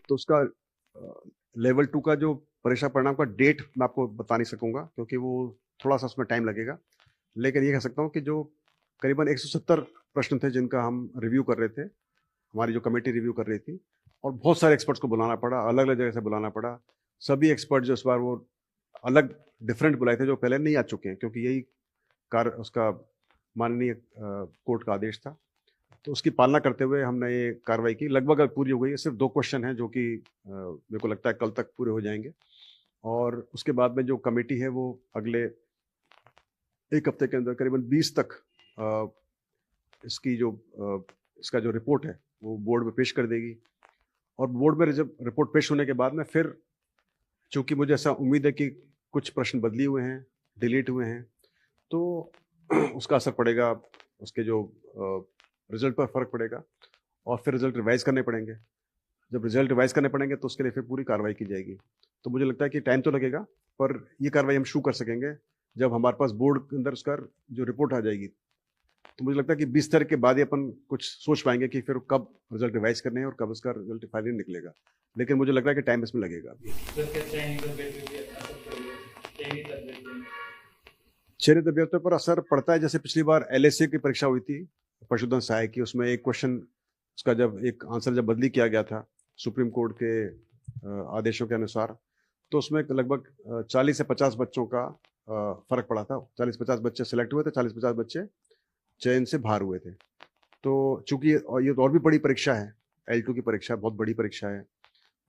तो उसका लेवल 2 का जो परीक्षा परिणाम का डेट मैं आपको बता नहीं सकूँगा, क्योंकि वो थोड़ा-सा उसमें टाइम लगेगा। लेकिन ये कह सकता हूँ कि जो करीबन 170 प्रश्न थे जिनका हम रिव्यू कर रहे थे, हमारी जो कमेटी रिव्यू कर रही थी, और बहुत सारे एक्सपर्ट्स को बुलाना पड़ा, अलग-अलग जगह से बुलाना पड़ा। सभी एक्सपर्ट जो इस बार वो अलग डिफरेंट बुलाए थे, जो पहले नहीं आ चुके हैं, क्योंकि यही कार्य उसका माननीय कोर्ट का आदेश था। तो उसकी पालना करते हुए हमने ये कार्रवाई की। लगभग अब पूरी हो गई है, सिर्फ 2 क्वेश्चन हैं जो कि मेरे को लगता है कल तक पूरे हो जाएँगे, और उसके बाद में जो कमेटी है वो अगले 1 हफ्ते के अंदर करीबन 20 तक इसकी जो इसका जो रिपोर्ट है वो बोर्ड में पेश कर देगी, और बोर्ड में जब रिपोर्ट पेश होने के बाद में फिर, चूँकि मुझे ऐसा उम्मीद है कि कुछ प्रश्न बदले हुए हैं, डिलीट हुए हैं, तो उसका असर पड़ेगा, उसके जो रिज़ल्ट पर फ़र्क पड़ेगा, और फिर रिज़ल्ट रिवाइज़ करने पड़ेंगे। जब रिज़ल्ट रिवाइज़ करने पड़ेंगे तो उसके लिए फिर पूरी कार्रवाई की जाएगी। तो मुझे लगता है कि टाइम तो लगेगा, पर ये कार्रवाई हम शुरू कर सकेंगे जब हमारे पास बोर्ड के अंदर उसका जो रिपोर्ट आ जाएगी। तो मुझे लगता है कि 20 तारीख के बाद ही अपन कुछ सोच पाएँगे कि फिर कब रिज़ल्ट रिवाइज़ करने हैं और कब उसका रिज़ल्ट फाइनली निकलेगा। लेकिन मुझे लग रहा है कि टाइम इसमें लगेगा अभी। चयनित अभ्यर्थियों पर असर पड़ता है, जैसे पिछली बार एलएसए की परीक्षा हुई थी, पशुधन सहायक की, उसमें एक क्वेश्चन उसका जब एक आंसर जब बदली किया गया था सुप्रीम कोर्ट के आदेशों के अनुसार, तो उसमें लगभग 40 से 50 बच्चों का फ़र्क पड़ा था। 40-50 बच्चे सेलेक्ट हुए थे, 40-50 बच्चे चयन से बाहर हुए थे। तो चूँकि ये तो और भी बड़ी परीक्षा है, L2 की परीक्षा बहुत बड़ी परीक्षा है,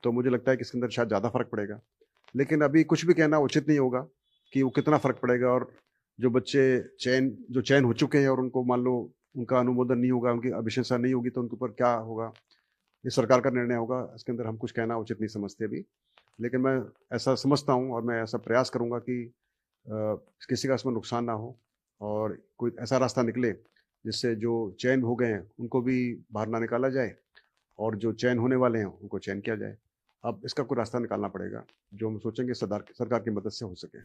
तो मुझे लगता है कि इसके अंदर शायद ज़्यादा फ़र्क पड़ेगा। लेकिन अभी कुछ भी कहना उचित नहीं होगा कि वो कितना फ़र्क पड़ेगा, और जो बच्चे जो चयन हो चुके हैं और उनको मान लो उनका अनुमोदन नहीं होगा, उनकी अभिशंसा नहीं होगी, तो उनके ऊपर क्या होगा, ये सरकार का निर्णय होगा। इसके अंदर हम कुछ कहना उचित नहीं समझते अभी। लेकिन मैं ऐसा समझता हूँ और मैं ऐसा प्रयास करूँगा कि किसी का इसमें नुकसान ना हो, और कोई ऐसा रास्ता निकले जिससे जो चयन हो गए हैं उनको भी बाहर ना निकाला जाए, और जो चयन होने वाले हैं उनको चयन किया जाए। अब इसका कोई रास्ता निकालना पड़ेगा, जो हम सोचेंगे सरकार सरकार की मदद से हो सके।